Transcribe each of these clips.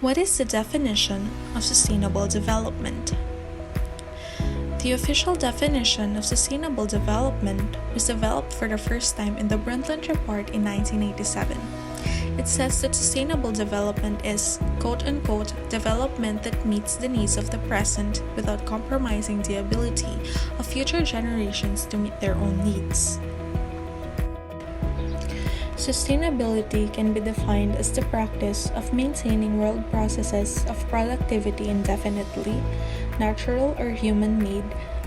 What is the definition of sustainable development? The official definition of sustainable development was developed for the first time in the Brundtland Report in 1987. It says that sustainable development is, quote-unquote, development that meets the needs of the present without compromising the ability of future generations to meet their own needs. Sustainability can be defined as the practice of maintaining world processes of productivity indefinitely, natural or human-made,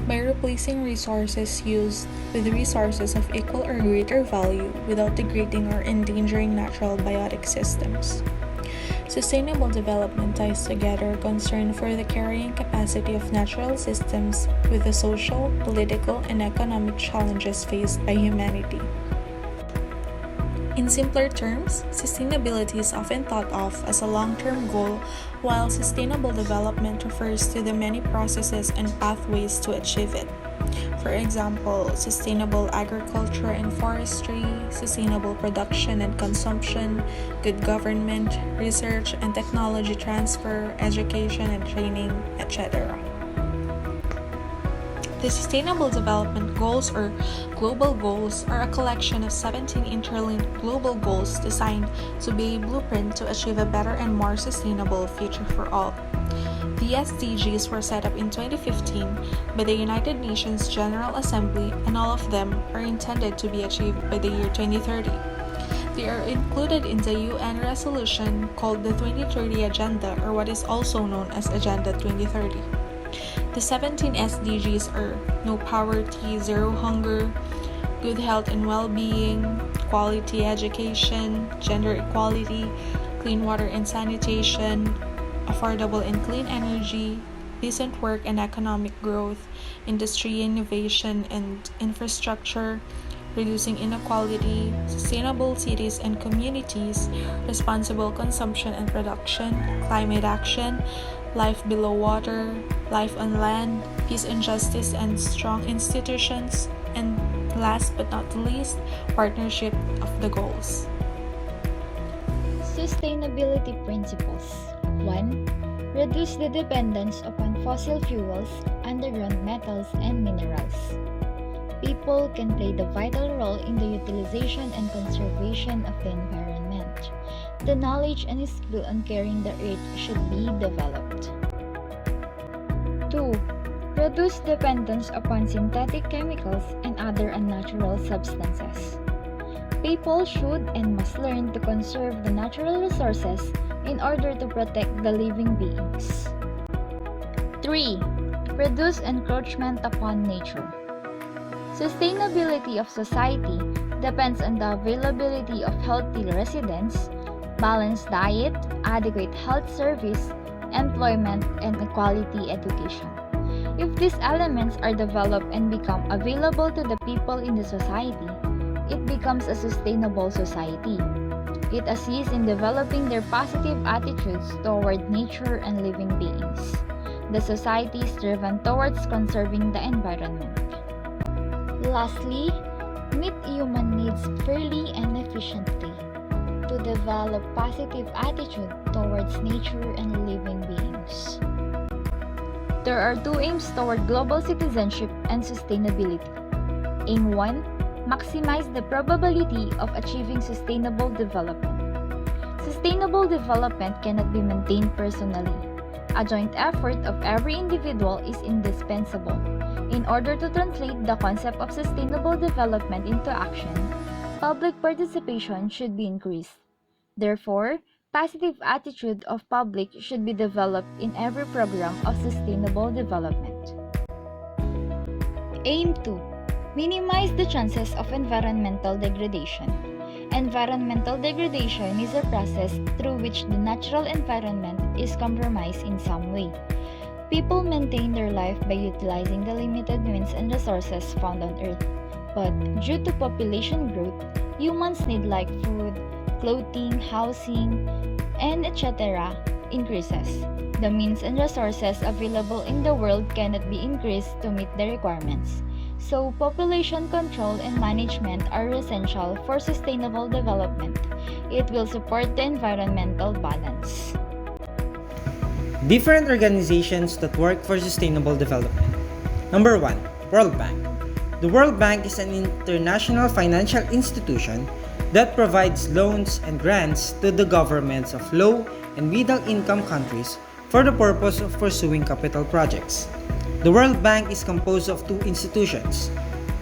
by replacing resources used with resources of equal or greater value without degrading or endangering natural biotic systems. Sustainable development ties together concern for the carrying capacity of natural systems with the social, political, and economic challenges faced by humanity. In simpler terms, sustainability is often thought of as a long-term goal, while sustainable development refers to the many processes and pathways to achieve it. For example, sustainable agriculture and forestry, sustainable production and consumption, good government, research and technology transfer, education and training, etc. The Sustainable Development Goals, or Global Goals, are a collection of 17 interlinked global goals designed to be a blueprint to achieve a better and more sustainable future for all. The SDGs were set up in 2015 by the United Nations General Assembly, and all of them are intended to be achieved by the year 2030. They are included in the UN resolution called the 2030 Agenda, or what is also known as Agenda 2030. The 17 SDGs are no poverty, zero hunger, good health and well-being, quality education, gender equality, clean water and sanitation, affordable and clean energy, decent work and economic growth, industry innovation and infrastructure, reducing inequality, sustainable cities and communities, responsible consumption and production, climate action, life below water, life on land, peace and justice and strong institutions, and last but not least, partnership of the goals. Sustainability principles. 1. Reduce the dependence upon fossil fuels, underground metals, and minerals. People can play the vital role in the utilization and conservation of the environment. The knowledge and skill on caring the earth should be developed. 2. Reduce dependence upon synthetic chemicals and other unnatural substances. People should and must learn to conserve the natural resources in order to protect the living beings. 3. Reduce encroachment upon nature. Sustainability of society depends on the availability of healthy residents, balanced diet, adequate health service, employment, and quality education. If these elements are developed and become available to the people in the society, it becomes a sustainable society. It assists in developing their positive attitudes toward nature and living beings. The society is driven towards conserving the environment. Lastly, meet human needs fairly and efficiently. To develop positive attitude towards nature and living beings. There are two aims toward global citizenship and sustainability. Aim 1. Maximize the probability of achieving sustainable development. Sustainable development cannot be maintained personally. A joint effort of every individual is indispensable. In order to translate the concept of sustainable development into action, public participation should be increased. Therefore, positive attitude of public should be developed in every program of sustainable development. Aim 2. Minimize the chances of environmental degradation. Environmental degradation is a process through which the natural environment is compromised in some way. People maintain their life by utilizing the limited means and resources found on Earth. But due to population growth, humans need like food, clothing, housing, and etc. increases. The means and resources available in the world cannot be increased to meet the requirements. So, population control and management are essential for sustainable development. It will support the environmental balance. Different organizations that work for sustainable development. Number 1, World Bank. The World Bank is an international financial institution that provides loans and grants to the governments of low and middle income countries for the purpose of pursuing capital projects. The World Bank is composed of two institutions: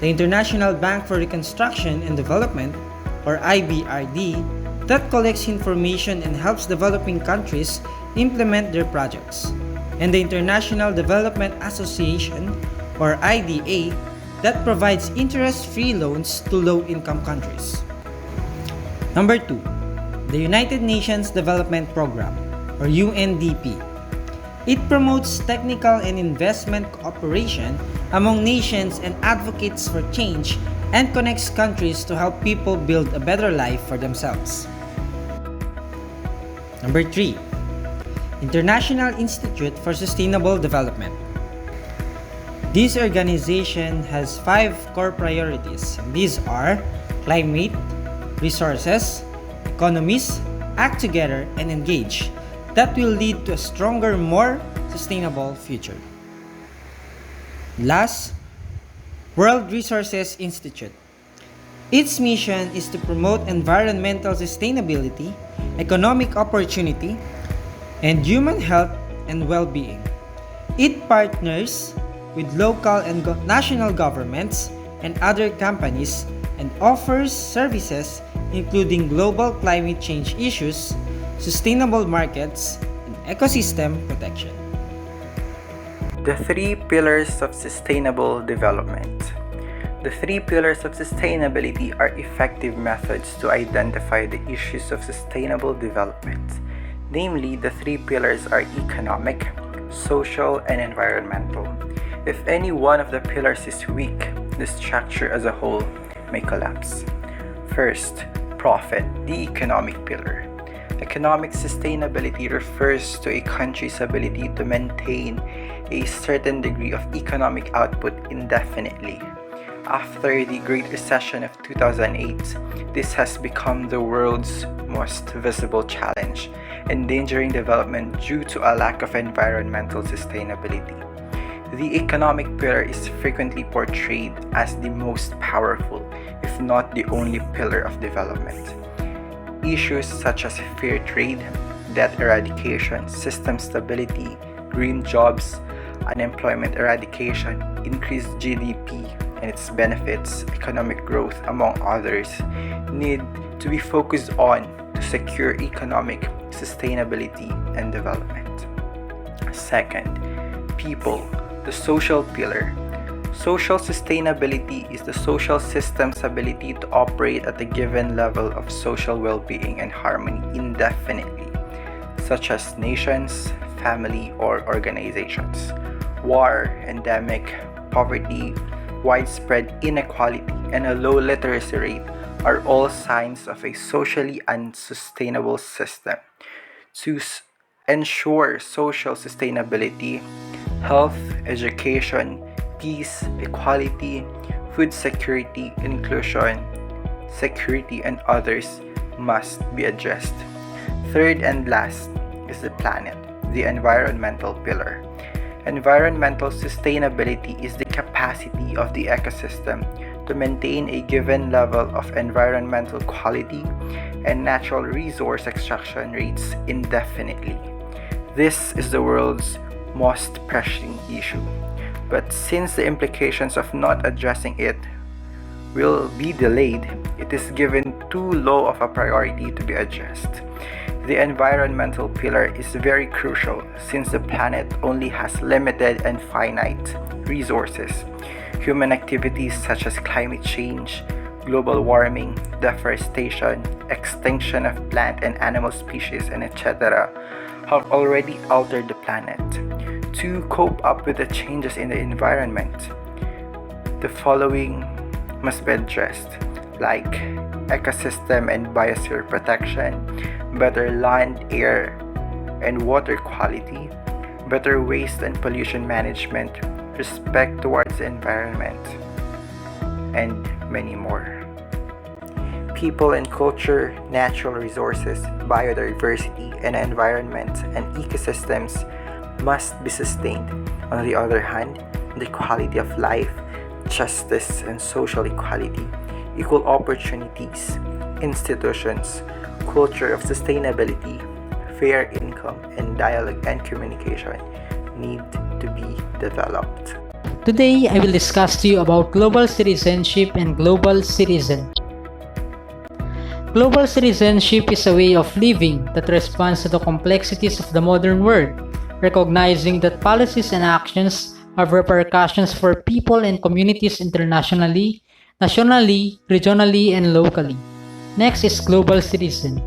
the International Bank for Reconstruction and Development, or IBRD, that collects information and helps developing countries implement their projects, and the International Development Association, or IDA, that provides interest-free loans to low-income countries. Number 2, the United Nations Development Program, or UNDP. It promotes technical and investment cooperation among nations and advocates for change and connects countries to help people build a better life for themselves. Number 3, International Institute for Sustainable Development. This organization has 5 core priorities. These are climate, resources, economies, act together, and engage, that will lead to a stronger, more sustainable future. Last, World Resources Institute. Its mission is to promote environmental sustainability, economic opportunity, and human health and well-being. It partners with local and national governments and other companies and offers services including global climate change issues, sustainable markets, and ecosystem protection. The 3 pillars of sustainable development. The 3 pillars of sustainability are effective methods to identify the issues of sustainable development. Namely, the 3 pillars are economic, social, and environmental. If any one of the pillars is weak, the structure as a whole may collapse. First, profit, the economic pillar. Economic sustainability refers to a country's ability to maintain a certain degree of economic output indefinitely. After the Great Recession of 2008, this has become the world's most visible challenge, endangering development due to a lack of environmental sustainability. The economic pillar is frequently portrayed as the most powerful, if not the only pillar of development. Issues such as fair trade, debt eradication, system stability, green jobs, unemployment eradication, increased GDP, and its benefits, economic growth, among others, need to be focused on to secure economic sustainability and development. Second, people, the social pillar. Social sustainability is the social system's ability to operate at a given level of social well-being and harmony indefinitely, such as nations, family, or organizations. War, endemic, poverty, widespread inequality, and a low literacy rate are all signs of a socially unsustainable system. To ensure social sustainability, health, education, peace, equality, food security, inclusion, security, and others must be addressed. Third and last is the planet, the environmental pillar. Environmental sustainability is the capacity of the ecosystem to maintain a given level of environmental quality and natural resource extraction rates indefinitely. This is the world's most pressing issue. But since the implications of not addressing it will be delayed, it is given too low of a priority to be addressed. The environmental pillar is very crucial since the planet only has limited and finite resources. Human activities such as climate change, global warming, deforestation, extinction of plant and animal species, and etc. have already altered the planet. To cope up with the changes in the environment, the following must be addressed, like ecosystem and biosphere protection, better land, air, and water quality, better waste and pollution management, respect towards the environment, and many more. People and culture, natural resources, biodiversity, and environment and ecosystems must be sustained. On the other hand, the quality of life, justice and social equality, equal opportunities, institutions, culture of sustainability, fair income, and dialogue and communication need to be developed. Today, I will discuss to you about global citizenship and global citizen. Global citizenship is a way of living that responds to the complexities of the modern world, recognizing that policies and actions have repercussions for people and communities internationally, nationally, regionally, and locally. Next is global citizen.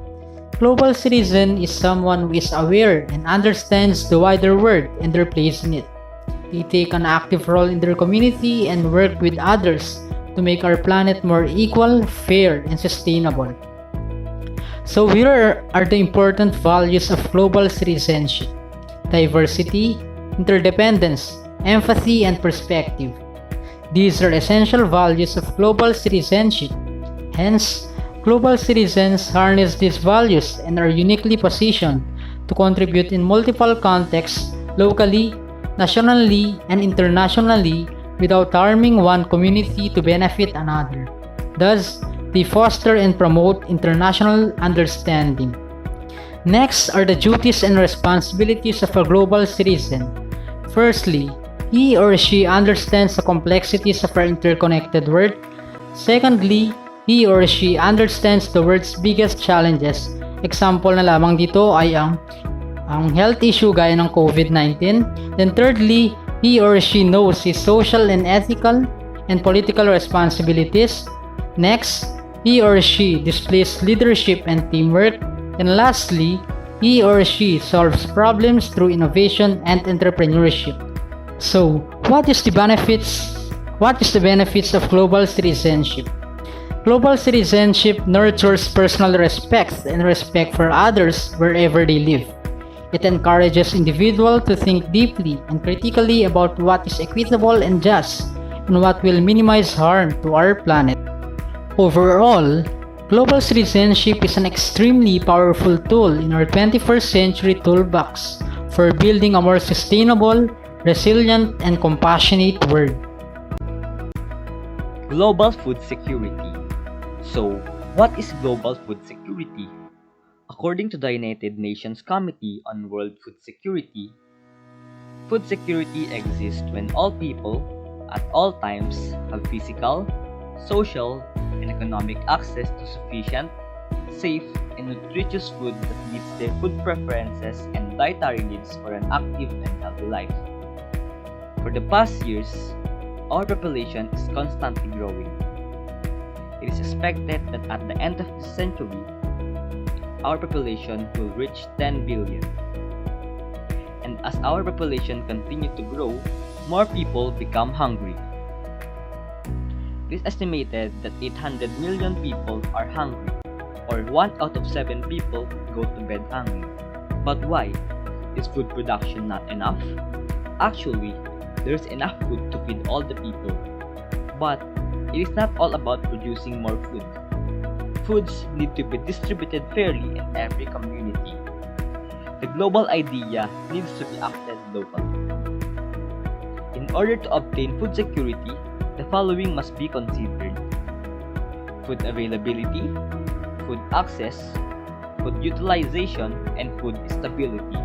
Global citizen is someone who is aware and understands the wider world and their place in it. They take an active role in their community and work with others to make our planet more equal, fair, and sustainable. So here are the important values of global citizenship: diversity, interdependence, empathy, and perspective. These are essential values of global citizenship. Hence, global citizens harness these values and are uniquely positioned to contribute in multiple contexts, locally, nationally, and internationally, without harming one community to benefit another. Thus, they foster and promote international understanding. Next are the duties and responsibilities of a global citizen. Firstly, he or she understands the complexities of our interconnected world. Secondly, he or she understands the world's biggest challenges. Example na lamang dito ay ang health issue gaya ng COVID-19. Then thirdly, he or she knows his social and ethical and political responsibilities. Next, he or she displays leadership and teamwork. And lastly, he or she solves problems through innovation and entrepreneurship. So, what is the benefits of global citizenship? Global citizenship nurtures personal respect and respect for others wherever they live. It encourages individuals to think deeply and critically about what is equitable and just, and what will minimize harm to our planet. Overall, global citizenship is an extremely powerful tool in our 21st century toolbox for building a more sustainable, resilient, and compassionate world. Global food security. So, what is global food security? According to the United Nations Committee on World Food Security, food security exists when all people, at all times, have physical, social, and economic access to sufficient, safe, and nutritious food that meets their food preferences and dietary needs for an active and healthy life. For the past years, our population is constantly growing. It is expected that at the end of this century, our population will reach 10 billion. And as our population continues to grow, more people become hungry. It is estimated that 800 million people are hungry, or 1 out of 7 people go to bed hungry. But why? Is food production not enough? Actually, there is enough food to feed all the people. But it is not all about producing more food. Foods need to be distributed fairly in every community. The global idea needs to be acted locally. In order to obtain food security, the following must be considered: food availability, food access, food utilization, and food stability.